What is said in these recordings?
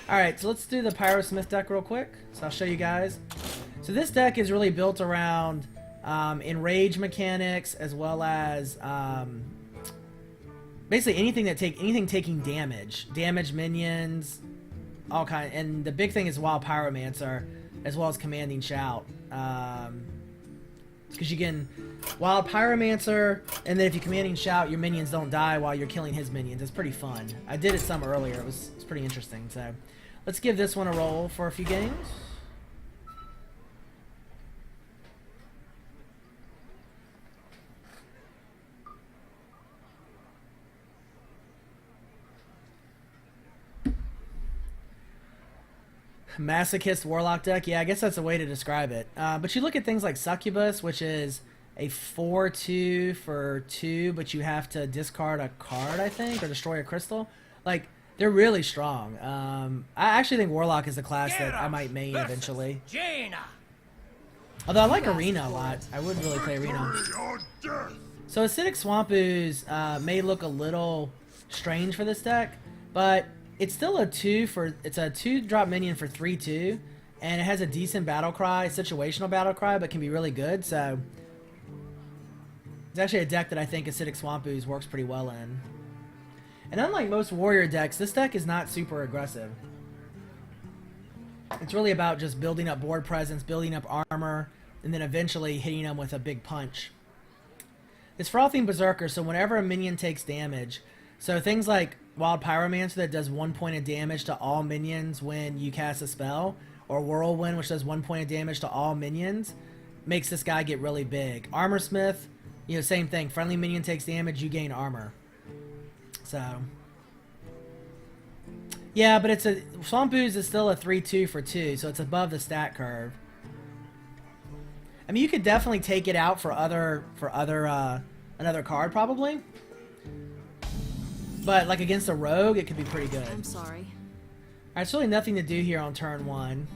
Alright, so let's do the Pyrosmith deck real quick. So I'll show you guys. So this deck is really built around enrage mechanics, as well as basically anything taking damage. Damage minions, all kind. And the big thing is Wild Pyromancer, as well as Commanding Shout. Because you can Wild Pyromancer, and then if you Commanding Shout, your minions don't die while you're killing his minions. It's pretty fun. I did it some earlier. It's pretty interesting. So let's give this one a roll for a few games. Masochist Warlock deck. Yeah, I guess that's a way to describe it. But you look at things like Succubus, which is a 4/2 for 2, but you have to discard a card, I think, or destroy a crystal. Like, they're really strong. I actually think Warlock is the class that I might main eventually. Although I like Arena a lot. I would really play Arena. So Acidic Swamp Ooze may look a little strange for this deck, but it's still it's a 2-drop minion for 3/2, and it has a decent battle cry, situational battle cry, but can be really good. So it's actually a deck that I think Acidic Swamp Ooze works pretty well in. And unlike most warrior decks, this deck is not super aggressive. It's really about just building up board presence, building up armor, and then eventually hitting them with a big punch. It's Frothing Berserker, so whenever a minion takes damage, so things like Wild Pyromancer that does 1 point of damage to all minions when you cast a spell, or Whirlwind, which does 1 point of damage to all minions, makes this guy get really big. Armorsmith, you know, same thing. Friendly minion takes damage, you gain armor. So yeah, but Swamp Ooze is still a 3/2 for 2, so it's above the stat curve. I mean, you could definitely take it out for another card probably. But like against a rogue, it could be pretty good. I'm sorry. Alright, there's really nothing to do here on turn 1.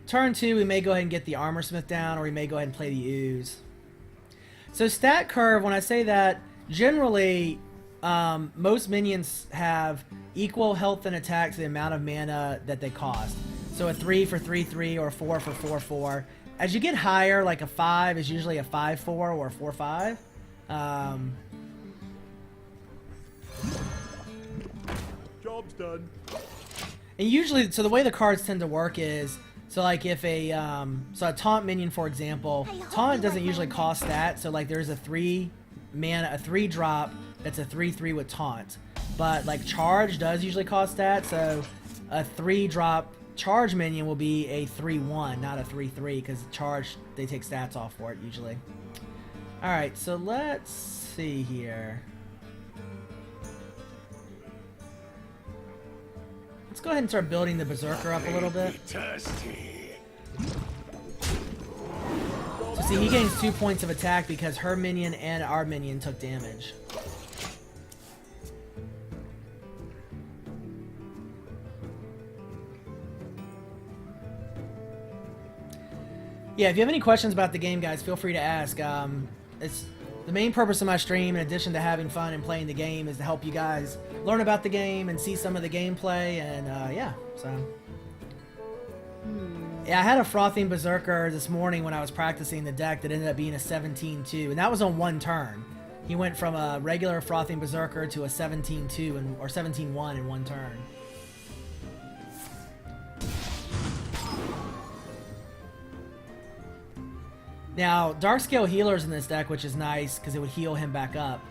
Turn 2, we may go ahead and get the Armorsmith down, or we may go ahead and play the Ooze. So stat curve, when I say that, generally most minions have equal health and attack to the amount of mana that they cost. So a 3 for 3/3 or a 4 for 4/4. As you get higher, like a 5 is usually a 5/4 or a 4/5. Job's done. And usually, so the way the cards tend to work is, so like if a taunt minion, for example, taunt doesn't usually cost that. So like there's a 3 drop that's a 3/3 with taunt, but like charge does usually cost that. So a 3-drop charge minion will be a 3/1, not a 3/3, because charge, they take stats off for it usually. All right, so let's see here. Let's go ahead and start building the Berserker up a little bit. So see, he gains 2 points of attack because her minion and our minion took damage. Yeah, if you have any questions about the game, guys, feel free to ask. It's the main purpose of my stream, in addition to having fun and playing the game, is to help you guys learn about the game and see some of the gameplay, and yeah, so. Yeah, I had a Frothing Berserker this morning when I was practicing the deck that ended up being a 17/2, and that was on 1 turn. He went from a regular Frothing Berserker to a 17/2 or 17/1 in 1 turn. Now, Darkscale Healer's in this deck, which is nice, because it would heal him back up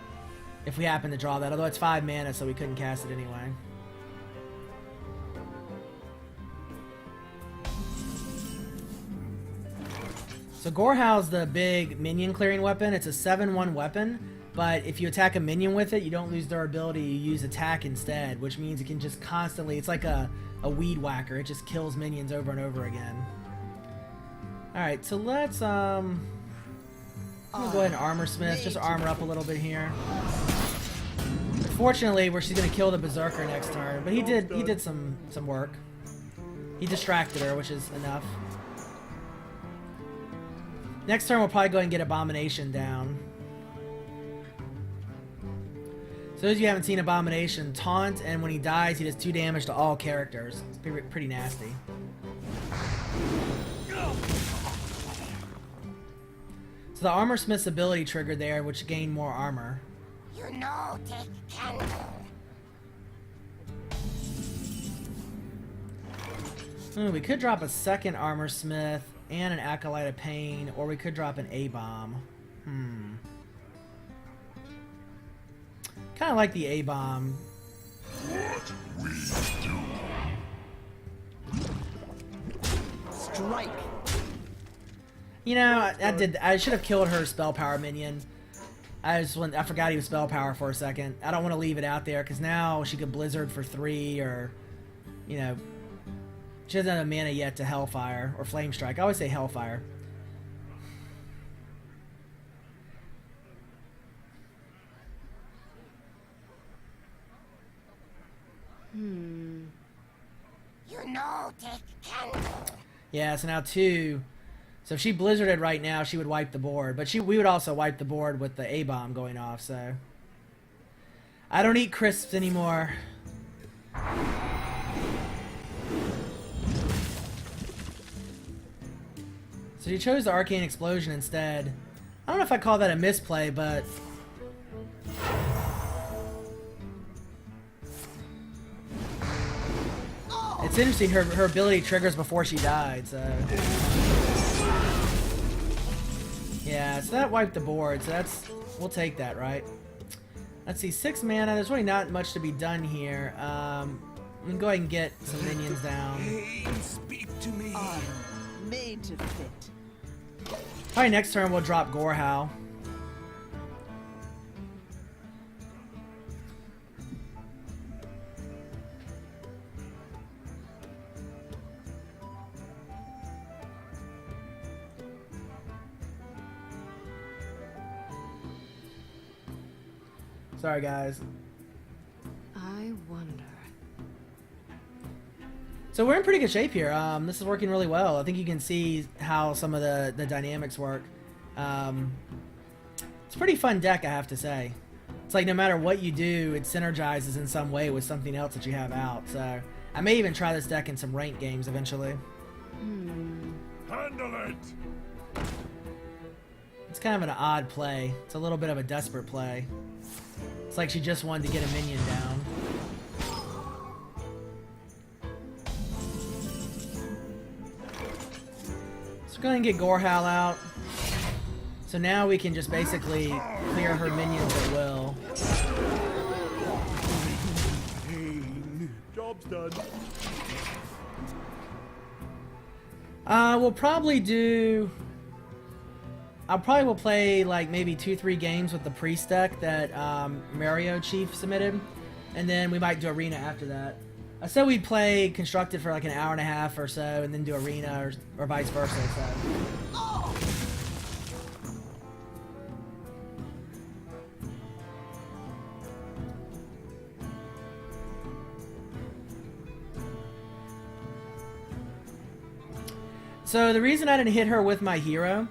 if we happen to draw that, although it's 5 mana, so we couldn't cast it anyway. So Gorehound's the big minion clearing weapon. It's a 7/1 weapon, but if you attack a minion with it, you don't lose durability, you use attack instead, which means it can just constantly, it's like a weed whacker, it just kills minions over and over again. Alright, so let's I'm gonna go ahead and Armorsmith, just armor up a little bit here. Fortunately, she's gonna kill the Berserker next turn, but he did some work. He distracted her, which is enough. Next turn we'll probably go ahead and get Abomination down. So those of you who haven't seen Abomination, taunt, and when he dies, he does 2 damage to all characters. It's pretty nasty. So the Armor Smith's ability triggered there, which gained more armor. You know, take candle. We could drop a second Armor Smith and an Acolyte of Pain, or we could drop an A-Bomb. Kind of like the A-Bomb. What we do. Strike. You know, I should have killed her spell power minion. I forgot he was spell power for a second. I don't want to leave it out there because now she could Blizzard for 3, or, you know, she doesn't have mana yet to Hellfire or Flame Strike. I always say Hellfire. You know, take candle. Yeah, so now 2. So if she Blizzarded right now, she would wipe the board. But we would also wipe the board with the A-Bomb going off, so. I don't eat crisps anymore. So you chose the Arcane Explosion instead. I don't know if I call that a misplay, but... It's interesting, her ability triggers before she died, so... Yeah, so that wiped the board, so we'll take that, right? Let's see, 6 mana, there's really not much to be done here. We can go ahead and get some minions down. Speak to me. Armor made to fit. Probably next turn we'll drop Gorehowl. Sorry, guys. I wonder. So we're in pretty good shape here. This is working really well. I think you can see how some of the dynamics work. It's a pretty fun deck, I have to say. It's like no matter what you do, it synergizes in some way with something else that you have out. So I may even try this deck in some ranked games eventually. Handle it. It's kind of an odd play. It's a little bit of a desperate play. It's like she just wanted to get a minion down. So go ahead and get Gorehowl out. So now we can just basically clear her minions at will. Job's done. We'll probably do... I probably will play like maybe 2-3 games with the priest deck that Mario Chief submitted, and then we might do arena after that. I said we'd play constructed for like an hour and a half or so, and then do arena or vice versa. So. So the reason I didn't hit her with my hero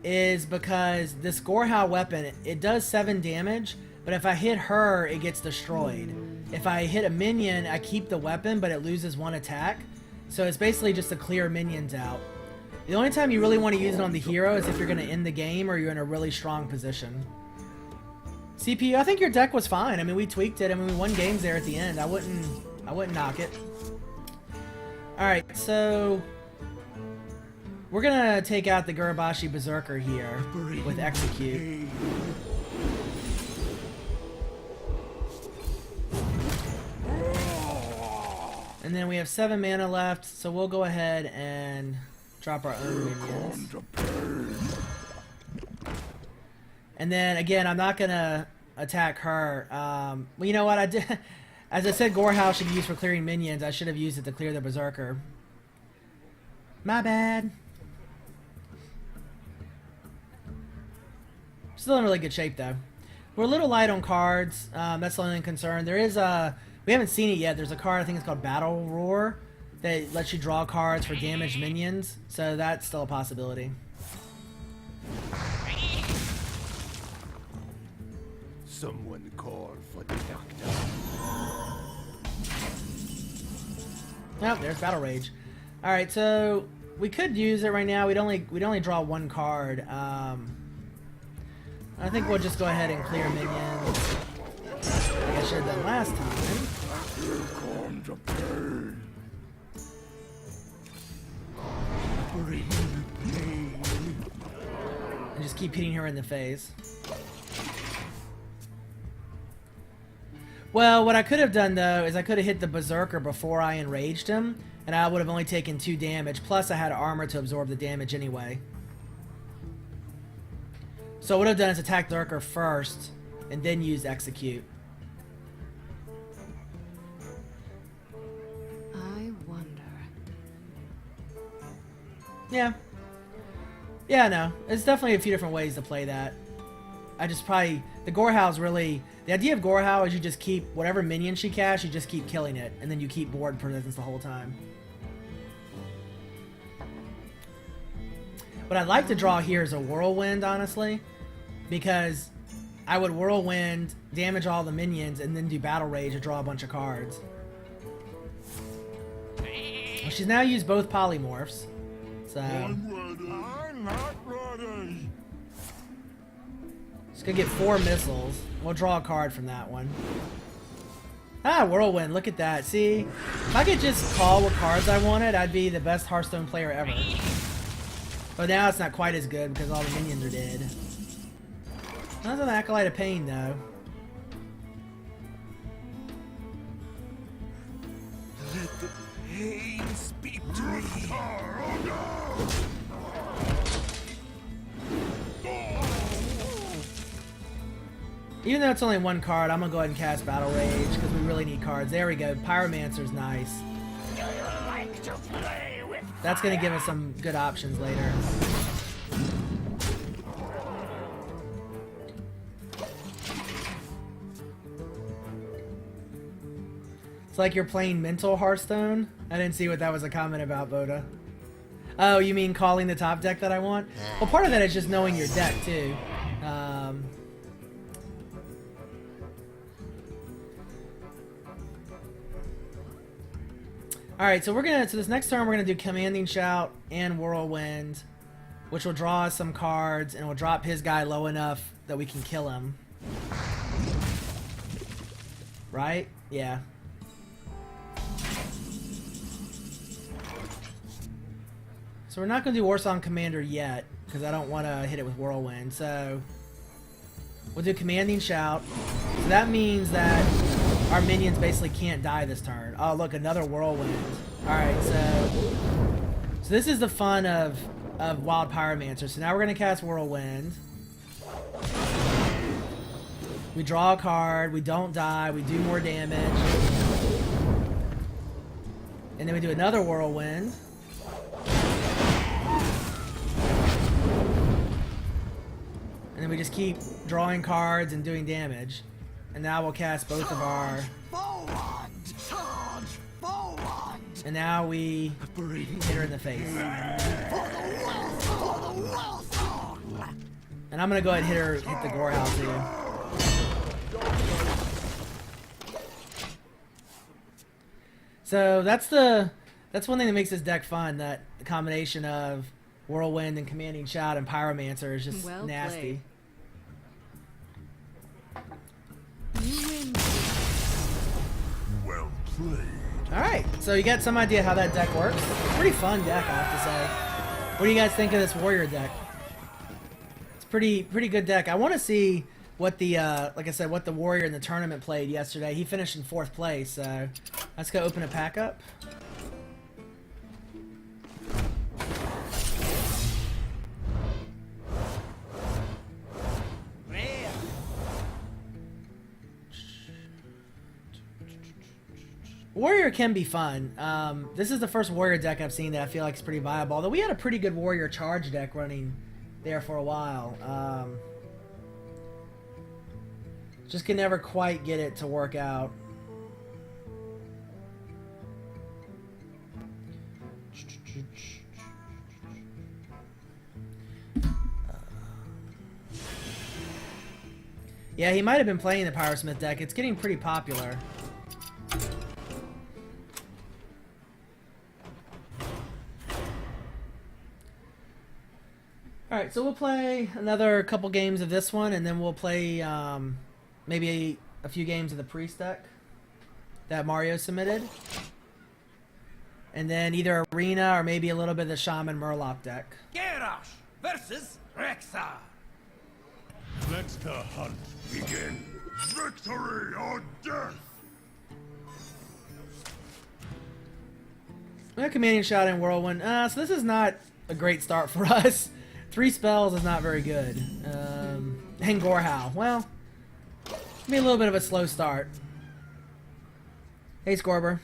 is because this Gorehowl weapon, it does 7 damage, but if I hit her, it gets destroyed. If I hit a minion, I keep the weapon, but it loses 1 attack. So it's basically just to clear minions out. The only time you really want to use it on the hero is if you're going to end the game or you're in a really strong position. CPU, I think your deck was fine. I mean, we tweaked it. I mean, we won games there at the end. I wouldn't knock it. Alright, so... we're gonna take out the Gurabashi Berserker here with Execute. And then we have 7 mana left, so we'll go ahead and drop our own minions. And then again, I'm not gonna attack her. Well, you know what? I did. As I said, Gorehowl should be used for clearing minions. I should have used it to clear the Berserker. My bad. Still in really good shape though. We're a little light on cards. That's the only concern. There is we haven't seen it yet. There's a card I think it's called Battle Roar that lets you draw cards for damaged minions. So that's still a possibility. Someone call for the doctor. Oh, there's Battle Rage. All right, so we could use it right now. We'd only draw one card. I think we'll just go ahead and clear minions, like I should have done last time. Come to pain. Bring pain. And just keep hitting her in the face. Well, what I could have done, though, is I could have hit the Berserker before I enraged him, and I would have only taken 2 damage, plus I had armor to absorb the damage anyway. So what I would have done is attack Berserker first, and then use Execute. I wonder. Yeah. Yeah, no. It's definitely a few different ways to play that. I just probably... The Gorehound's really... The idea of Gorehound is you just keep... Whatever minion she casts, you just keep killing it. And then you keep board presence the whole time. What I'd like to draw here is a Whirlwind, honestly. Because I would Whirlwind, damage all the minions, and then do Battle Rage to draw a bunch of cards. Well, she's now used both Polymorphs. So... I'm ready. I'm not ready. Just gonna get 4 missiles. We'll draw a card from that one. Ah, Whirlwind, look at that. See? If I could just call what cards I wanted, I'd be the best Hearthstone player ever. But now it's not quite as good because all the minions are dead. That's an Acolyte of Pain, though. Let the pain speak to me. Even though it's only 1 card, I'm gonna go ahead and cast Battle Rage because we really need cards. There we go. Pyromancer's nice. That's gonna give us some good options later. It's like you're playing mental Hearthstone. I didn't see what that was a comment about, Boda. Oh, you mean calling the top deck that I want? Well, part of that is just knowing your deck, too. Alright, so this next turn we're gonna do Commanding Shout and Whirlwind, which will draw us some cards and will drop his guy low enough that we can kill him. Right? Yeah. So we're not gonna do Warsong Commander yet, because I don't wanna hit it with Whirlwind, so we'll do Commanding Shout. So that means that our minions basically can't die this turn. Oh, look, another Whirlwind. Alright, so this is the fun of Wild Pyromancer. So now we're going to cast Whirlwind. We draw a card, we don't die, we do more damage. And then we do another Whirlwind. And then we just keep drawing cards and doing damage. And now we'll cast both of our... Forward! Charge! Forward! And now we hit her in the face. And I'm gonna go ahead and hit the Gorehound too. So that's one thing that makes this deck fun, that the combination of Whirlwind and Commanding Shout and Pyromancer is just Well nasty. played. You win. Well played. Alright, so you got some idea how that deck works. Pretty fun deck, I have to say. What do you guys think of this Warrior deck? It's pretty good deck. I want to see what the, like I said, what the Warrior in the tournament played yesterday. He finished in 4th place, so let's go open a pack up. Warrior can be fun. This is the first Warrior deck I've seen that I feel like is pretty viable. Although we had a pretty good Warrior charge deck running there for a while. Just can never quite get it to work out. Yeah, he might have been playing the Pyrosmith deck. It's getting pretty popular. Alright, so we'll play another couple games of this one, and then we'll play maybe a few games of the Priest deck that Mario submitted. And then either Arena or maybe a little bit of the Shaman Murloc deck. Garrosh versus Rexar. Let the hunt begin. Victory or death! We got Commanding Shot and Whirlwind. So this is not a great start for us. 3 spells is not very good. And Gorehowl. Well, maybe a little bit of a slow start. Hey, Scorber.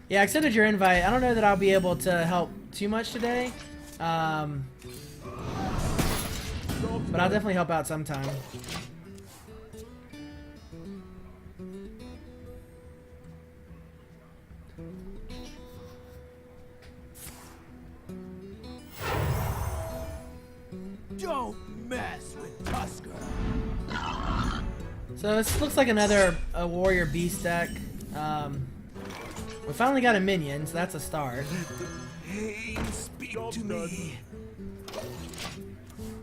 Yeah, I accepted your invite. I don't know that I'll be able to help too much today. But I'll definitely help out sometime. Don't mess with Tusker. So this looks like another Warrior Beast deck. We finally got a minion, so that's a start. Pain, speak to me.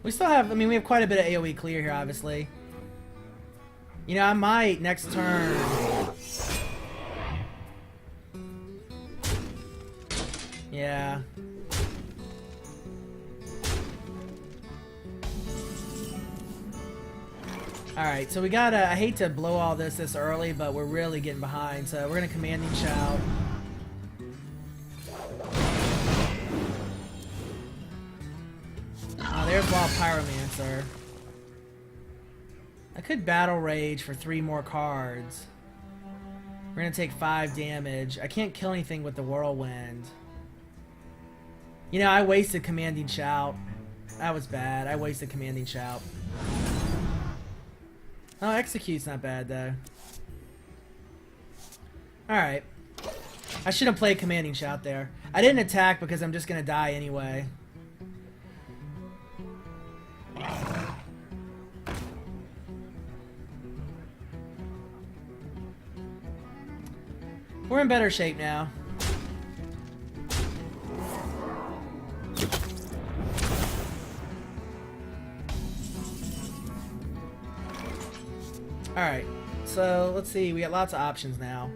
We still have, I mean, we have quite a bit of AoE clear here, obviously. You know, I might next turn. Yeah. Alright, so we gotta, I hate to blow all this early, but we're really getting behind, so we're gonna Commanding Shout. Oh, there's Wild Pyromancer. I could Battle Rage for 3 more cards. We're gonna take 5 damage. I can't kill anything with the Whirlwind. You know, I wasted Commanding Shout. That was bad. I wasted Commanding Shout. Oh, Execute's not bad, though. Alright. I should have played Commanding Shout there. I didn't attack because I'm just gonna die anyway. We're in better shape now. Alright, so let's see, we got lots of options now.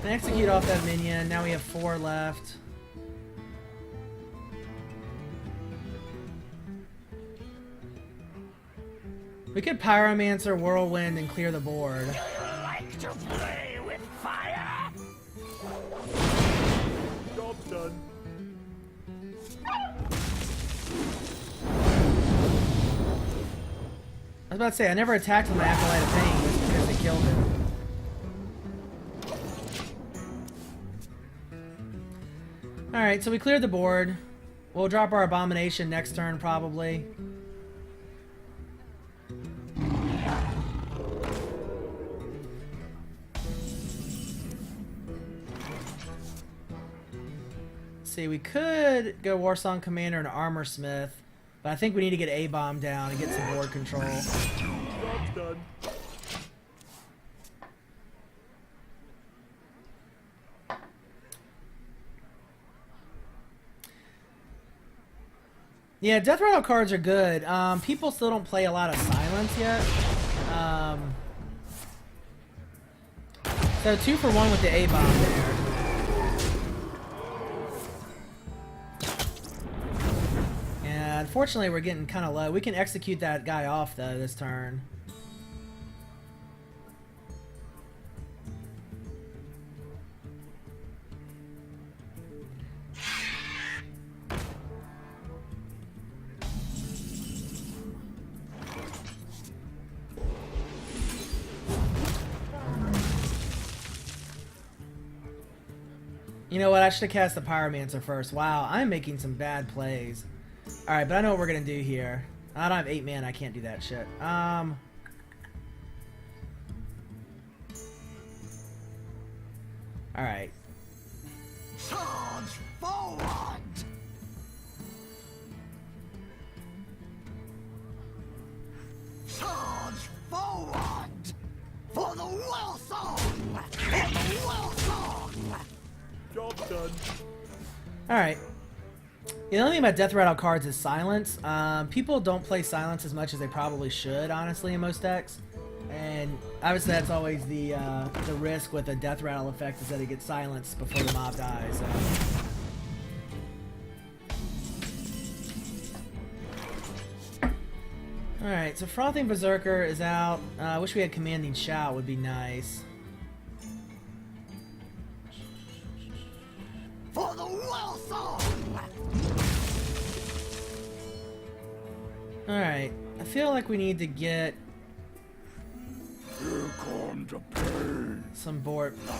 Execute off that minion, now we have 4 left. We could Pyromancer, Whirlwind, and clear the board. Like to play with fire? Job's done. I was about to say, I never attacked with my Acolyte of Pain just because it killed him. Alright, so we cleared the board. We'll drop our Abomination next turn, probably. See, we could go Warsong Commander and Armor Smith, but I think we need to get A-Bomb down and get some board control. Job's done. Yeah, Death Rattle cards are good. People still don't play a lot of Silence yet. So 2 for 1 with the A-Bomb there. Yeah, unfortunately we're getting kind of low. We can execute that guy off though this turn. You know what? I should have cast the Pyromancer first. Wow, I'm making some bad plays. Alright, but I know what we're going to do here. I don't have 8 mana. I can't do that shit. Alright. Charge forward! Charge forward! For the well song! For the well song! Job done. Alright. The only thing about Death Rattle cards is silence. People don't play silence as much as they probably should, honestly, in most decks. And obviously that's always the risk with a Death Rattle effect, is that it gets silenced before the mob dies. So. Alright, so Frothing Berserker is out. I wish we had Commanding Shout, would be nice. For the well song! Alright, I feel like we need to get Here come the pain. some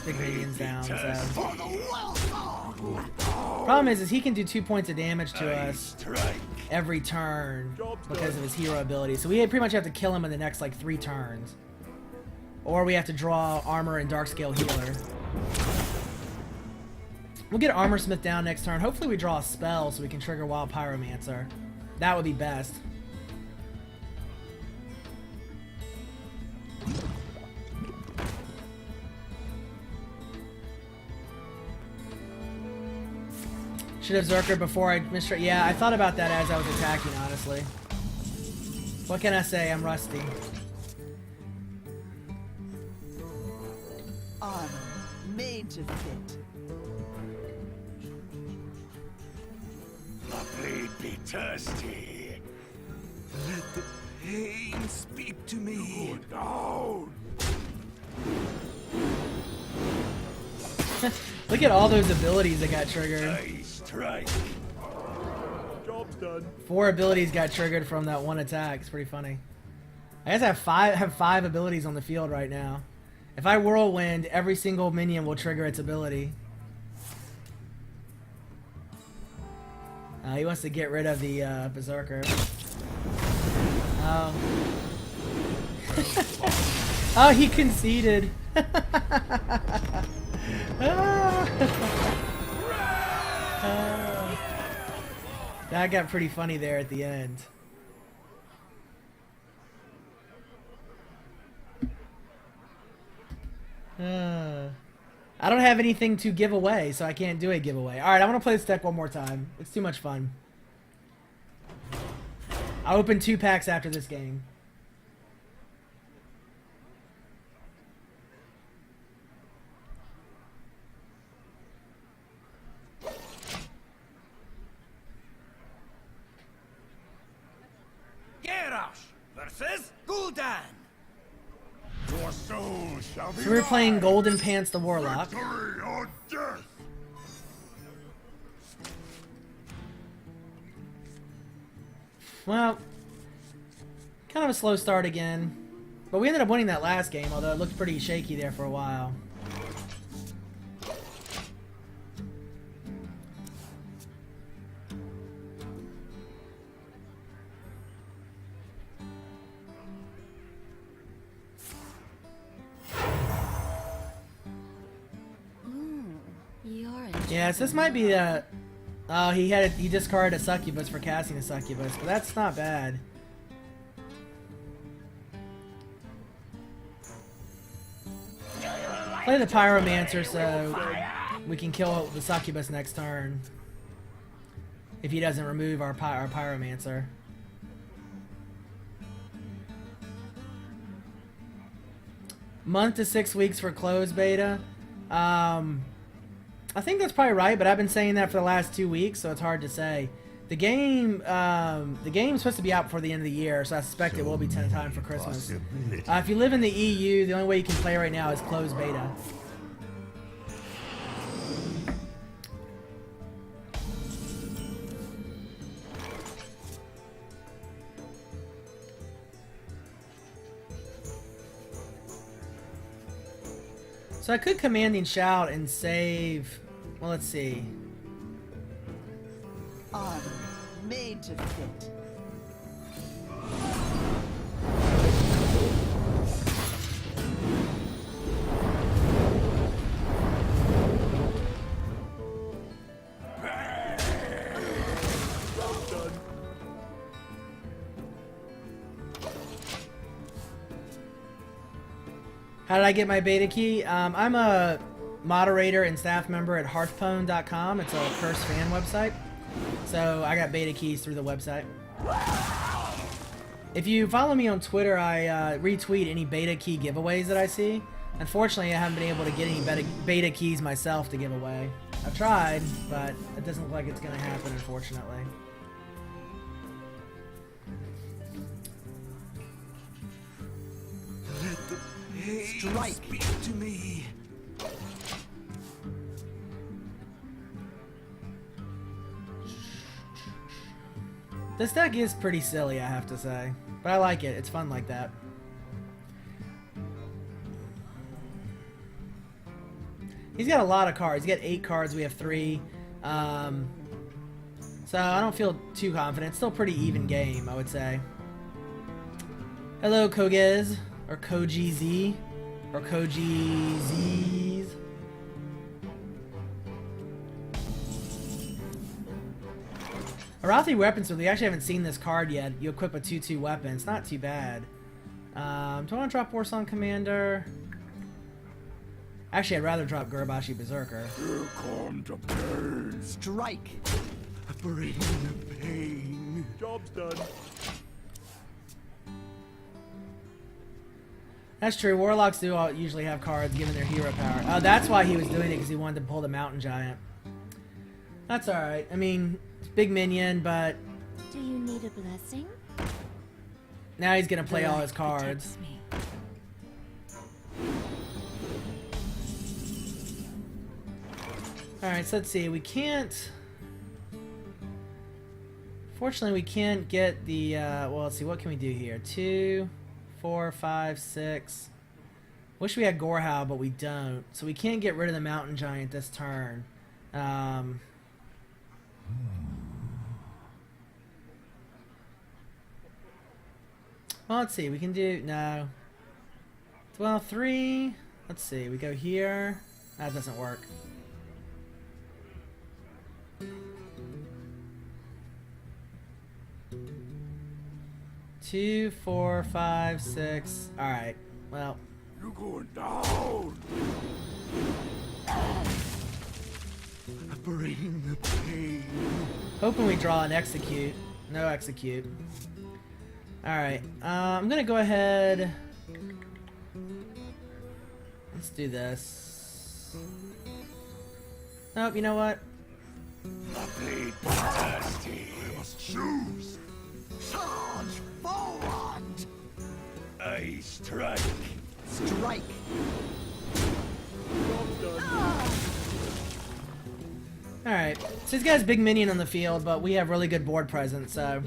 big minions down. So. For the well song! Problem is he can do 2 points of damage to us Strike. every turn Job's because done. of his hero ability. So we pretty much have to kill him in the next like 3 turns. Or we have to draw armor and dark scale healer. We'll get Armor Smith down next turn. Hopefully we draw a spell so we can trigger Wild Pyromancer. That would be best. Should have Zerker before I mistreat. Yeah, I thought about that as I was attacking, honestly. What can I say? I'm rusty. Armor made to fit. My blade be thirsty. Let the pain speak to me. Down. Look at all those abilities that got triggered. I strike. Job's done. 4 abilities got triggered from that one attack. It's pretty funny. I guess I have five abilities on the field right now. If I whirlwind, every single minion will trigger its ability. He wants to get rid of the Berserker. Oh. Oh, he conceded. That got pretty funny there at the end. I don't have anything to give away, so I can't do a giveaway. Alright, I want to play this deck one more time. It's too much fun. I'll open 2 packs after this game. Garrosh versus Gul'dan. Your soul shall be So we're playing mine. Golden Pants the Warlock. Victory or death. Well, kind of a slow start again. But we ended up winning that last game, although it looked pretty shaky there for a while. Yes, this might be the... Oh, he discarded a Succubus for casting a Succubus, but that's not bad. Play the Pyromancer so we can kill the Succubus next turn. If he doesn't remove our Pyromancer. Month to 6 weeks for closed beta. I think that's probably right, but I've been saying that for the last 2 weeks, so it's hard to say. The game's supposed to be out before the end of the year, so I suspect it will be time for Christmas. If you live in the EU, the only way you can play right now is closed beta. So I could Commanding Shout and save... Well, let's see. Armor made to fit. How did I get my beta key? I'm a moderator and staff member at Hearthstone.com. It's a Curse fan website. So I got beta keys through the website. If you follow me on Twitter, I retweet any beta key giveaways that I see. Unfortunately, I haven't been able to get any beta keys myself to give away. I've tried, but it doesn't look like it's going to happen, unfortunately. Let the pain Strike. speak to me. This deck is pretty silly, I have to say. But I like it. It's fun like that. He's got a lot of cards. He's got 8 cards. We have 3. So I don't feel too confident. It's still a pretty even game, I would say. Hello, Kogez. Or KojiZ. Or KojiZs. Arathi Weaponsmith, we actually haven't seen this card yet. You equip a 2/2 weapon. It's not too bad. Do I want to drop Warsong Commander? Actually, I'd rather drop Gurabashi Berserker. Here come the pain. Strike. Bring the pain. Job's done. That's true. Warlocks do usually have cards given their hero power. Oh, that's why he was doing it, because he wanted to pull the Mountain Giant. That's alright. I mean, it's big minion, but Do you need a blessing? now he's going to play The all light his cards. protects me. Alright, so let's see. We can't... Fortunately, we can't get the... well, let's see. What can we do here? 2, 4, 5, 6. Wish we had Gorehowl, but we don't. So we can't get rid of the Mountain Giant this turn. Well, let's see. We can do... No. Well, 3... Let's see. We go here. That doesn't work. Two, 4, 5, 6. Alright. Well. You're going down. Bring the pain. Hoping we draw an execute. No execute. Alright. I'm gonna go ahead. Let's do this. Nope, you know what? The blade thirsty. I must choose. Charge forward! I strike. Strike. Alright. So he's got his big minion on the field, but we have really good board presence, so.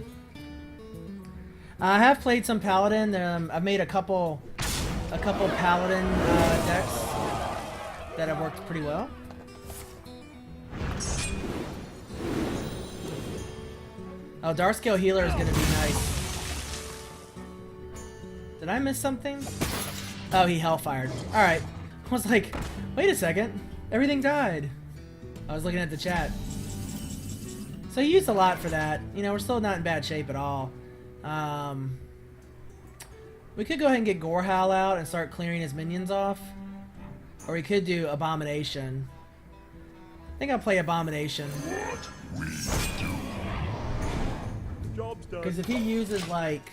I have played some Paladin. I've made a couple Paladin decks that have worked pretty well. Oh, Darkscale Healer is going to be nice. Did I miss something? Oh, he Hellfired. Alright. I was like, wait a second. Everything died. I was looking at the chat. So he used a lot for that. You know, we're still not in bad shape at all. We could go ahead and get Gorehowl out and start clearing his minions off. Or we could do Abomination. I think I'll play Abomination. Job's done. Because if he uses, like,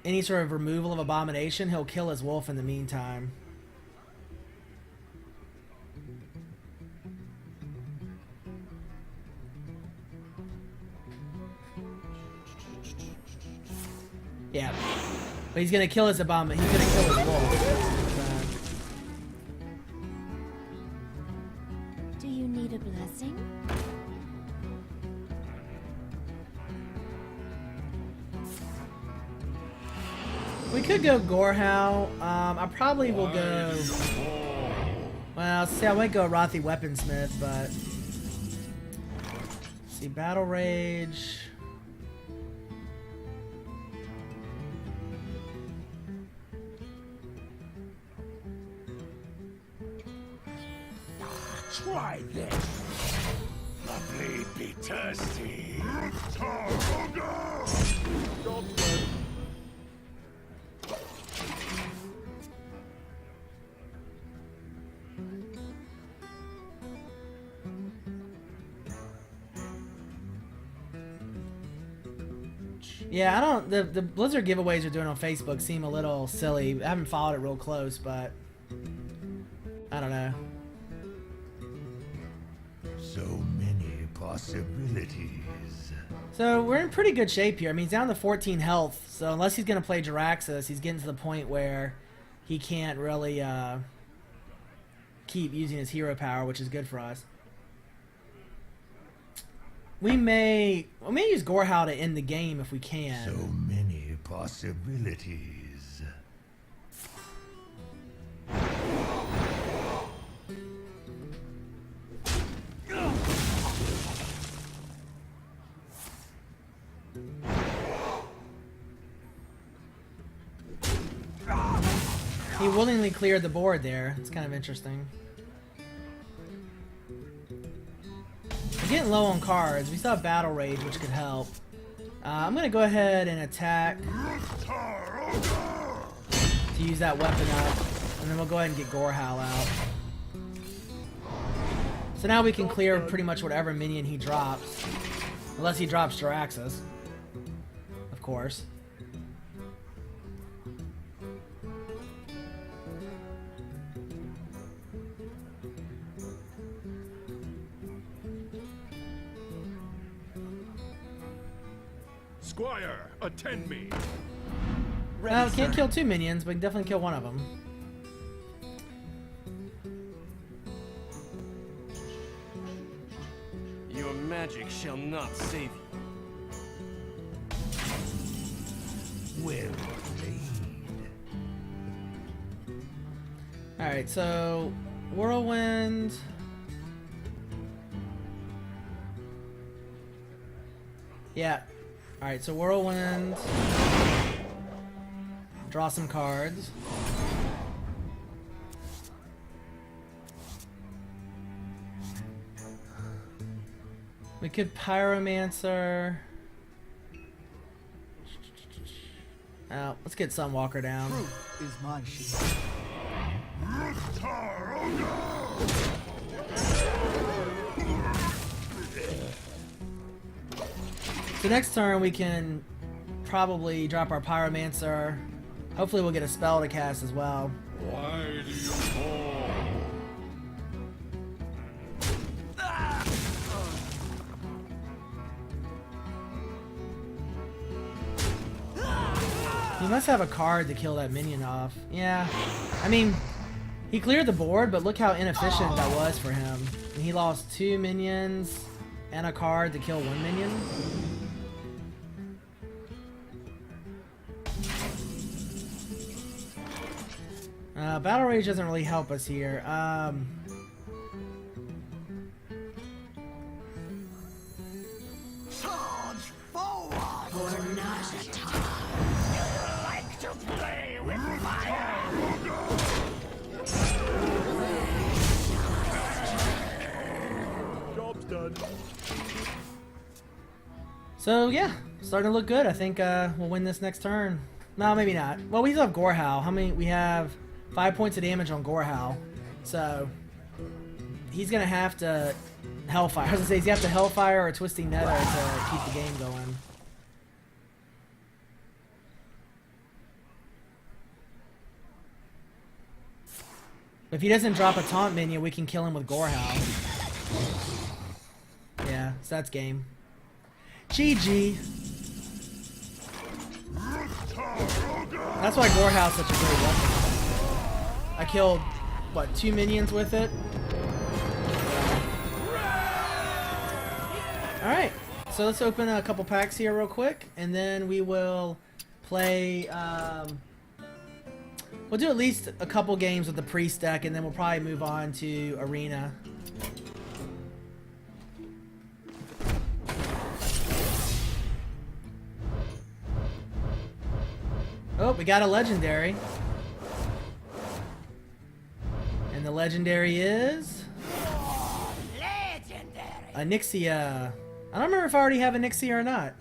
any sort of removal of Abomination, he'll kill his wolf in the meantime. Yeah. But he's gonna kill his Abomination. He's gonna kill his wolf. Do you need a blessing? We could go Gorehowl. I probably will go... Well, see, I might go Arathi Weaponsmith, but... Let's see, Battle Rage... Try this. The blade be thirsty. Job's done. Yeah, I don't. The Blizzard giveaways they're doing on Facebook seem a little silly. I haven't followed it real close, but I don't know. So many possibilities. So we're in pretty good shape here. I mean, he's down to 14 health, so unless he's going to play Jiraxis, he's getting to the point where he can't really keep using his hero power, which is good for us. We may use Gorehau to end the game if we can. So many possibilities. He willingly cleared the board there. It's kind of interesting. We're getting low on cards. We still have Battle Rage, which could help. I'm going to go ahead and attack to use that weapon up. And then we'll go ahead and get Gorehau out. So now we can clear pretty much whatever minion he drops. Unless he drops Jiraxis. Of course. Squire, attend me. Well, can't kill 2 minions, but can definitely kill one of them. Your magic shall not save you. Well played. Alright, so Whirlwind. Yeah. Alright, so Whirlwind. Draw some cards. We could Pyromancer. Oh, let's get Sunwalker down. Truth is my shield. So next turn we can probably drop our Pyromancer. Hopefully we'll get a spell to cast as well. Why do you fall? He must have a card to kill that minion off. Yeah. I mean, he cleared the board, but look how inefficient that was for him. And he lost 2 minions and a card to kill 1 minion. Battle Rage doesn't really help us here. Charge forward! For not a time. You like to play with fire! Job's done. So yeah, starting to look good. I think we'll win this next turn. No, maybe not. Well, we still have Gorehau. How many? We have 5 points of damage on Gorehau. So he's gonna have to Hellfire. I was gonna say he's gonna have to Hellfire or Twisting Nether to keep the game going. If he doesn't drop a taunt minion, we can kill him with Gorehau. Yeah, so that's game. GG. That's why Gorehau's such a great weapon. I killed, what, 2 minions with it? Alright, so let's open a couple packs here real quick, and then we will play, we'll do at least a couple games with the Priest deck, and then we'll probably move on to Arena. Oh, we got a legendary. And the legendary is Onyxia. I don't remember if I already have Onyxia or not.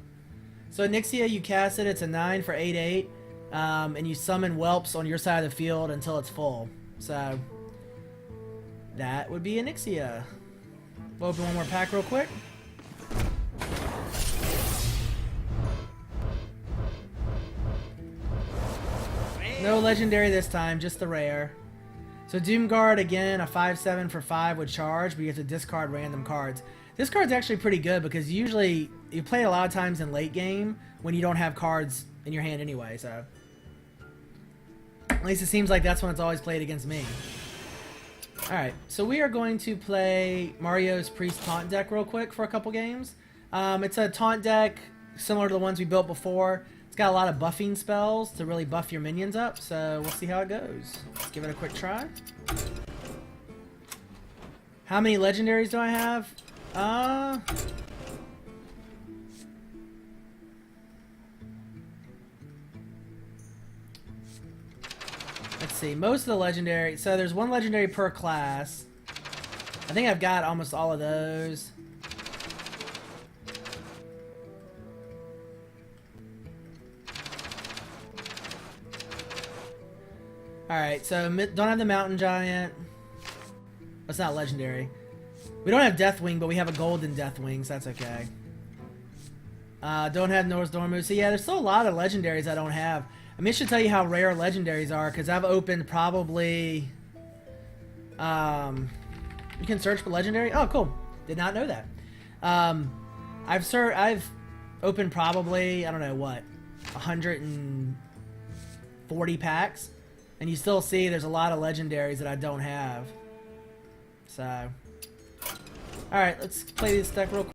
So Onyxia, you cast it, it's a 9 for 8/8. And you summon whelps on your side of the field until it's full. So that would be Onyxia. We'll open one more pack real quick. No legendary this time, just the rare. So Doomguard, again, a 5/7 for 5 would charge, but you have to discard random cards. This card's actually pretty good because usually you play it a lot of times in late game when you don't have cards in your hand anyway, so. At least it seems like that's when it's always played against me. Alright, so we are going to play Mario's Priest Taunt deck real quick for a couple games. It's a taunt deck similar to the ones we built before. It's got a lot of buffing spells to really buff your minions up, so we'll see how it goes. Let's give it a quick try. How many legendaries do I have? Let's see, most of the legendary, so there's one legendary per class. I think I've got almost all of those. Alright, so don't have the Mountain Giant. That's not legendary. We don't have Deathwing, but we have a golden Deathwing, so that's okay. Don't have North Dormu. So yeah, there's still a lot of legendaries I don't have. I mean, it should tell you how rare legendaries are, because I've opened probably... you can search for legendary? Oh, cool. Did not know that. I've opened probably, I don't know what, 140 packs. And you still see there's a lot of legendaries that I don't have. So... Alright, let's play this deck real quick.